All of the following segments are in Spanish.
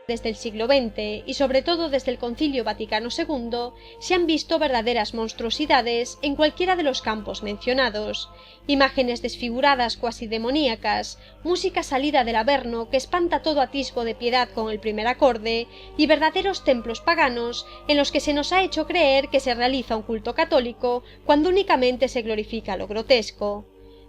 Desde el siglo XX, y sobre todo desde el Concilio Vaticano II, se han visto verdaderas monstruosidades en cualquiera de los campos mencionados: imágenes desfiguradas cuasi demoníacas, música salida del Averno que espanta todo atisbo de piedad con el primer acorde, y verdaderos templos paganos en los que se nos ha hecho creer que se realiza un culto católico cuando únicamente se glorifica lo grotesco.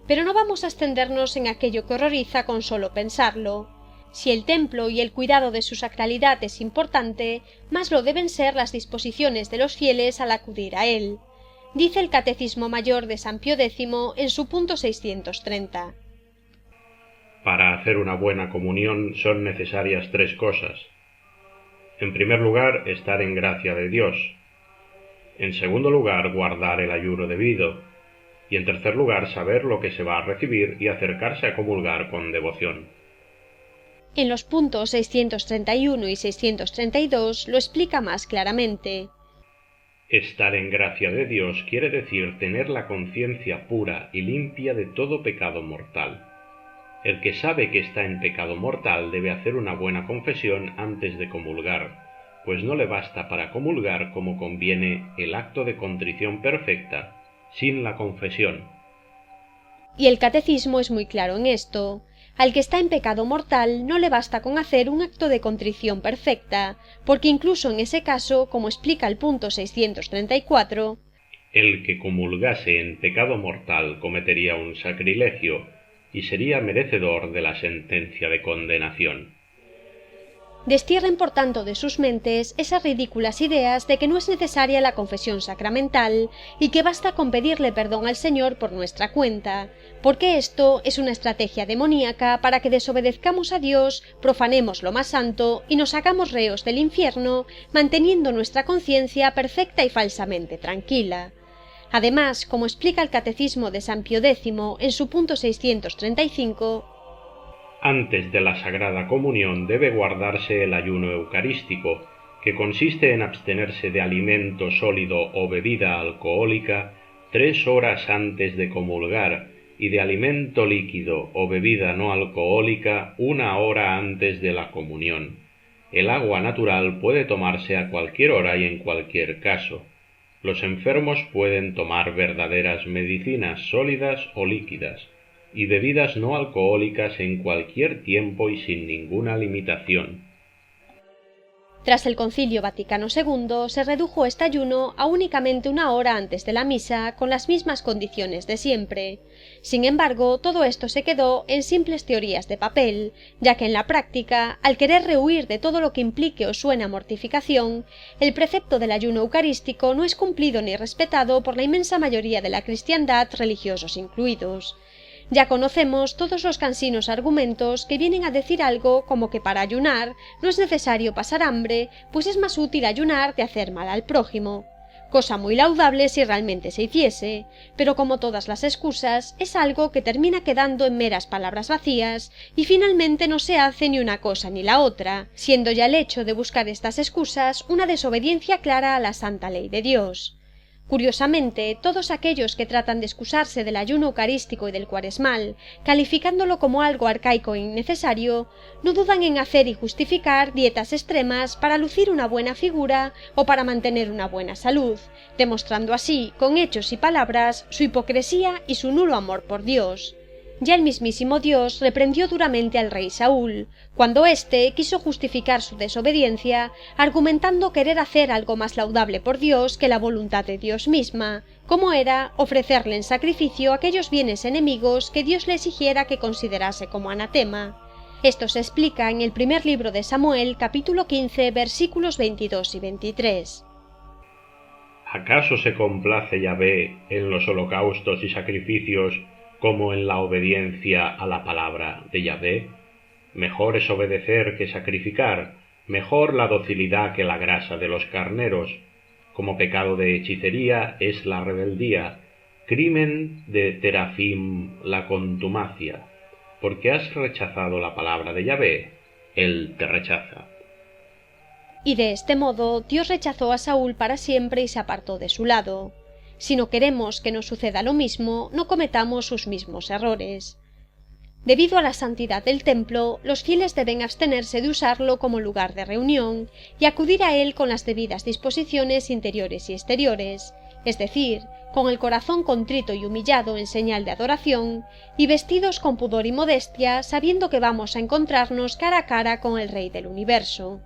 Pero no vamos a extendernos en aquello que horroriza con solo pensarlo. Si el templo y el cuidado de su sacralidad es importante, más lo deben ser las disposiciones de los fieles al acudir a él. Dice el Catecismo Mayor de San Pío X en su punto 630. Para hacer una buena comunión son necesarias 3 cosas. En primer lugar, estar en gracia de Dios. En segundo lugar, guardar el ayuno debido. Y en tercer lugar, saber lo que se va a recibir y acercarse a comulgar con devoción. En los puntos 631 y 632 lo explica más claramente. Estar en gracia de Dios quiere decir tener la conciencia pura y limpia de todo pecado mortal. El que sabe que está en pecado mortal debe hacer una buena confesión antes de comulgar, pues no le basta para comulgar como conviene el acto de contrición perfecta sin la confesión. Y el Catecismo es muy claro en esto. Al que está en pecado mortal no le basta con hacer un acto de contrición perfecta, porque incluso en ese caso, como explica el punto 634, el que comulgase en pecado mortal cometería un sacrilegio y sería merecedor de la sentencia de condenación. Destierren por tanto de sus mentes esas ridículas ideas de que no es necesaria la confesión sacramental y que basta con pedirle perdón al Señor por nuestra cuenta, porque esto es una estrategia demoníaca para que desobedezcamos a Dios, profanemos lo más santo y nos hagamos reos del infierno, manteniendo nuestra conciencia perfecta y falsamente tranquila. Además, como explica el Catecismo de San Pío X en su punto 635, antes de la Sagrada Comunión debe guardarse el ayuno eucarístico, que consiste en abstenerse de alimento sólido o bebida alcohólica 3 horas antes de comulgar y de alimento líquido o bebida no alcohólica 1 hora antes de la comunión. El agua natural puede tomarse a cualquier hora y en cualquier caso. Los enfermos pueden tomar verdaderas medicinas sólidas o líquidas, y bebidas no alcohólicas en cualquier tiempo y sin ninguna limitación. Tras el Concilio Vaticano II se redujo este ayuno a únicamente 1 hora antes de la misa, con las mismas condiciones de siempre. Sin embargo, todo esto se quedó en simples teorías de papel, ya que en la práctica, al querer rehuir de todo lo que implique o suene a mortificación, el precepto del ayuno eucarístico no es cumplido ni respetado por la inmensa mayoría de la cristiandad, religiosos incluidos. Ya conocemos todos los cansinos argumentos que vienen a decir algo como que para ayunar no es necesario pasar hambre, pues es más útil ayunar que hacer mal al prójimo. Cosa muy laudable si realmente se hiciese, pero como todas las excusas, es algo que termina quedando en meras palabras vacías y finalmente no se hace ni una cosa ni la otra, siendo ya el hecho de buscar estas excusas una desobediencia clara a la santa ley de Dios. Curiosamente, todos aquellos que tratan de excusarse del ayuno eucarístico y del cuaresmal, calificándolo como algo arcaico e innecesario, no dudan en hacer y justificar dietas extremas para lucir una buena figura o para mantener una buena salud, demostrando así, con hechos y palabras, su hipocresía y su nulo amor por Dios. Ya el mismísimo Dios reprendió duramente al rey Saúl, cuando éste quiso justificar su desobediencia, argumentando querer hacer algo más laudable por Dios que la voluntad de Dios misma, como era ofrecerle en sacrificio aquellos bienes enemigos que Dios le exigiera que considerase como anatema. Esto se explica en el primer libro de Samuel, capítulo 15, versículos 22 y 23. ¿Acaso se complace Yahvé en los holocaustos y sacrificios como en la obediencia a la palabra de Yahvé? Mejor es obedecer que sacrificar, mejor la docilidad que la grasa de los carneros. Como pecado de hechicería es la rebeldía, crimen de terafim la contumacia. Porque has rechazado la palabra de Yahvé, él te rechaza. Y de este modo Dios rechazó a Saúl para siempre y se apartó de su lado. Si no queremos que nos suceda lo mismo, no cometamos sus mismos errores. Debido a la santidad del templo, los fieles deben abstenerse de usarlo como lugar de reunión y acudir a él con las debidas disposiciones interiores y exteriores, es decir, con el corazón contrito y humillado en señal de adoración, y vestidos con pudor y modestia, sabiendo que vamos a encontrarnos cara a cara con el Rey del Universo.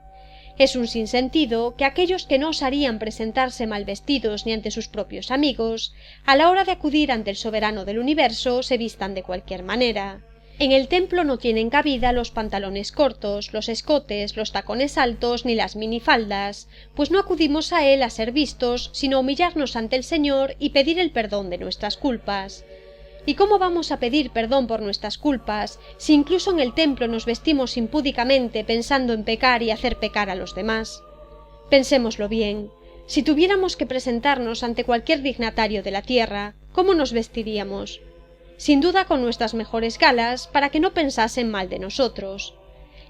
Es un sinsentido que aquellos que no osarían presentarse mal vestidos ni ante sus propios amigos, a la hora de acudir ante el soberano del universo se vistan de cualquier manera. En el templo no tienen cabida los pantalones cortos, los escotes, los tacones altos ni las minifaldas, pues no acudimos a él a ser vistos, sino a humillarnos ante el Señor y pedir el perdón de nuestras culpas. ¿Y cómo vamos a pedir perdón por nuestras culpas, si incluso en el templo nos vestimos impúdicamente pensando en pecar y hacer pecar a los demás? Pensémoslo bien. Si tuviéramos que presentarnos ante cualquier dignatario de la tierra, ¿cómo nos vestiríamos? Sin duda con nuestras mejores galas, para que no pensasen mal de nosotros.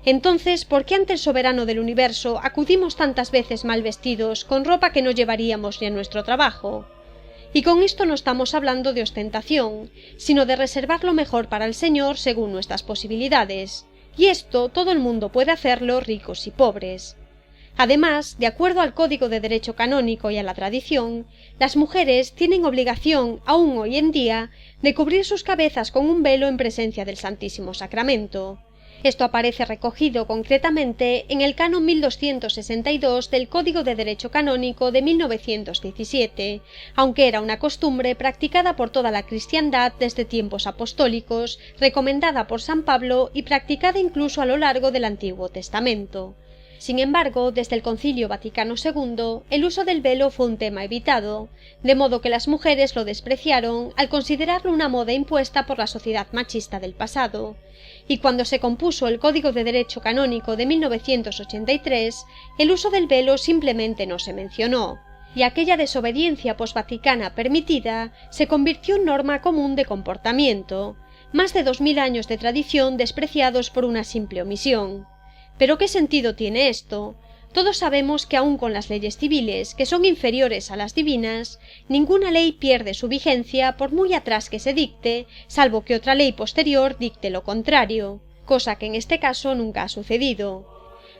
Entonces, ¿por qué ante el soberano del universo acudimos tantas veces mal vestidos, con ropa que no llevaríamos ni a nuestro trabajo? Y con esto no estamos hablando de ostentación, sino de reservar lo mejor para el Señor según nuestras posibilidades, y esto todo el mundo puede hacerlo, ricos y pobres. Además, de acuerdo al Código de Derecho Canónico y a la tradición, las mujeres tienen obligación, aún hoy en día, de cubrir sus cabezas con un velo en presencia del Santísimo Sacramento. Esto aparece recogido concretamente en el Canon 1262 del Código de Derecho Canónico de 1917, aunque era una costumbre practicada por toda la cristiandad desde tiempos apostólicos, recomendada por San Pablo y practicada incluso a lo largo del Antiguo Testamento. Sin embargo, desde el Concilio Vaticano II, el uso del velo fue un tema evitado, de modo que las mujeres lo despreciaron al considerarlo una moda impuesta por la sociedad machista del pasado, y cuando se compuso el Código de Derecho Canónico de 1983, el uso del velo simplemente no se mencionó, y aquella desobediencia posvaticana permitida se convirtió en norma común de comportamiento, más de 2000 años de tradición despreciados por una simple omisión. ¿Pero qué sentido tiene esto? Todos sabemos que aun con las leyes civiles, que son inferiores a las divinas, ninguna ley pierde su vigencia por muy atrás que se dicte, salvo que otra ley posterior dicte lo contrario, cosa que en este caso nunca ha sucedido.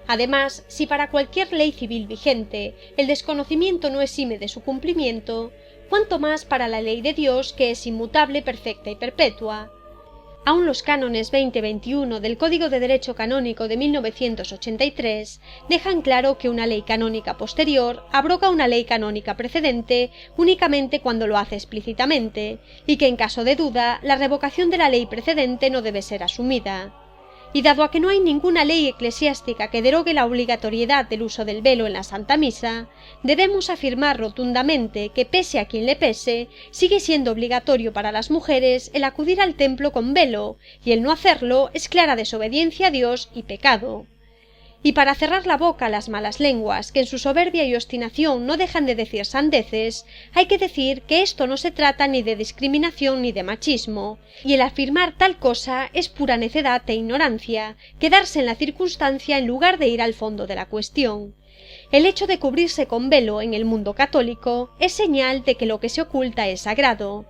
Además, si para cualquier ley civil vigente el desconocimiento no exime de su cumplimiento, cuánto más para la ley de Dios, que es inmutable, perfecta y perpetua. Aun los cánones 20 y 21 del Código de Derecho Canónico de 1983 dejan claro que una ley canónica posterior abroga una ley canónica precedente únicamente cuando lo hace explícitamente, y que en caso de duda la revocación de la ley precedente no debe ser asumida. Y dado a que no hay ninguna ley eclesiástica que derogue la obligatoriedad del uso del velo en la Santa Misa, debemos afirmar rotundamente que, pese a quien le pese, sigue siendo obligatorio para las mujeres el acudir al templo con velo, y el no hacerlo es clara desobediencia a Dios y pecado. Y para cerrar la boca a las malas lenguas, que en su soberbia y obstinación no dejan de decir sandeces, hay que decir que esto no se trata ni de discriminación ni de machismo, y el afirmar tal cosa es pura necedad e ignorancia, quedarse en la circunstancia en lugar de ir al fondo de la cuestión. El hecho de cubrirse con velo en el mundo católico es señal de que lo que se oculta es sagrado.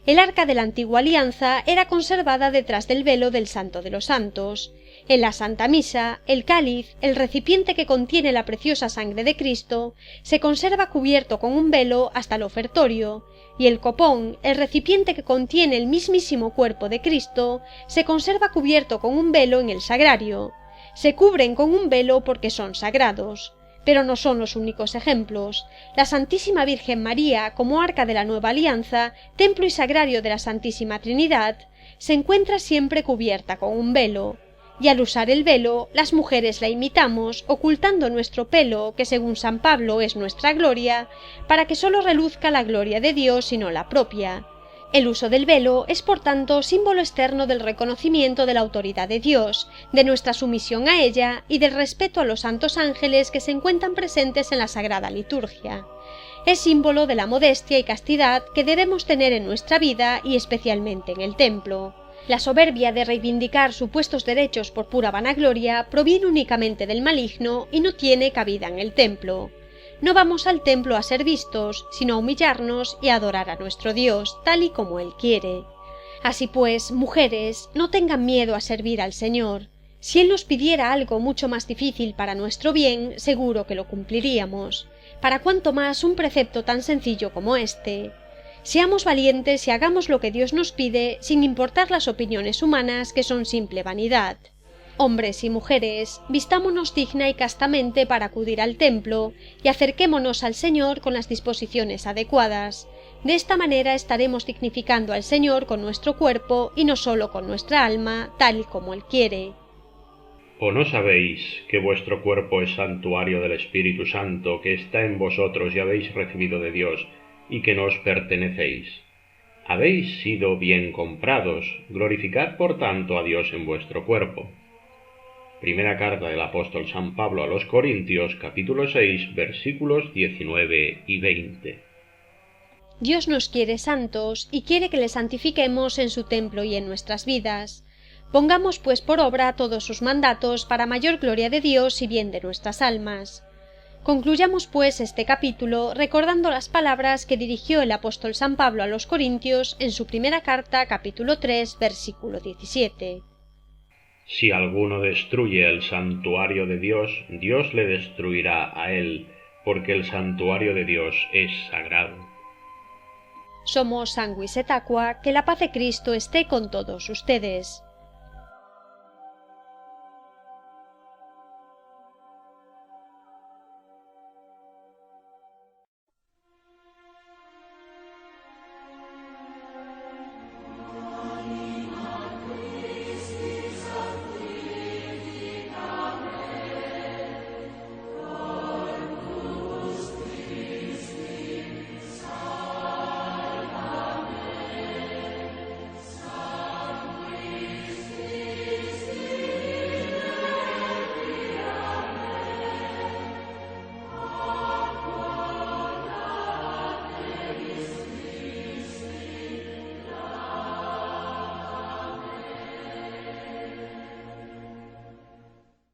El arca de la antigua alianza era conservada detrás del velo del Santo de los Santos. En la Santa Misa, el cáliz, el recipiente que contiene la preciosa sangre de Cristo, se conserva cubierto con un velo hasta el ofertorio, y el copón, el recipiente que contiene el mismísimo cuerpo de Cristo, se conserva cubierto con un velo en el sagrario. Se cubren con un velo porque son sagrados. Pero no son los únicos ejemplos. La Santísima Virgen María, como arca de la Nueva Alianza, templo y sagrario de la Santísima Trinidad, se encuentra siempre cubierta con un velo. Y al usar el velo, las mujeres la imitamos, ocultando nuestro pelo, que según San Pablo es nuestra gloria, para que sólo reluzca la gloria de Dios y no la propia. El uso del velo es, por tanto, símbolo externo del reconocimiento de la autoridad de Dios, de nuestra sumisión a ella y del respeto a los santos ángeles que se encuentran presentes en la Sagrada Liturgia. Es símbolo de la modestia y castidad que debemos tener en nuestra vida y especialmente en el templo. La soberbia de reivindicar supuestos derechos por pura vanagloria proviene únicamente del maligno y no tiene cabida en el templo. No vamos al templo a ser vistos, sino a humillarnos y a adorar a nuestro Dios, tal y como Él quiere. Así pues, mujeres, no tengan miedo a servir al Señor. Si Él nos pidiera algo mucho más difícil para nuestro bien, seguro que lo cumpliríamos. Para cuanto más un precepto tan sencillo como este. Seamos valientes y hagamos lo que Dios nos pide, sin importar las opiniones humanas, que son simple vanidad. Hombres y mujeres, vistámonos digna y castamente para acudir al templo, y acerquémonos al Señor con las disposiciones adecuadas. De esta manera estaremos dignificando al Señor con nuestro cuerpo y no solo con nuestra alma, tal y como Él quiere. ¿O no sabéis que vuestro cuerpo es santuario del Espíritu Santo que está en vosotros y habéis recibido de Dios, y que no os pertenecéis? Habéis sido bien comprados, glorificad por tanto a Dios en vuestro cuerpo. Primera carta del apóstol San Pablo a los Corintios, capítulo 6, versículos 19 y 20. Dios nos quiere santos y quiere que le santifiquemos en su templo y en nuestras vidas. Pongamos pues por obra todos sus mandatos para mayor gloria de Dios y bien de nuestras almas. Concluyamos pues este capítulo recordando las palabras que dirigió el apóstol San Pablo a los Corintios en su primera carta, capítulo 3, versículo 17. Si alguno destruye el santuario de Dios, Dios le destruirá a él, porque el santuario de Dios es sagrado. Somos Sanguis et Aqua, que la paz de Cristo esté con todos ustedes.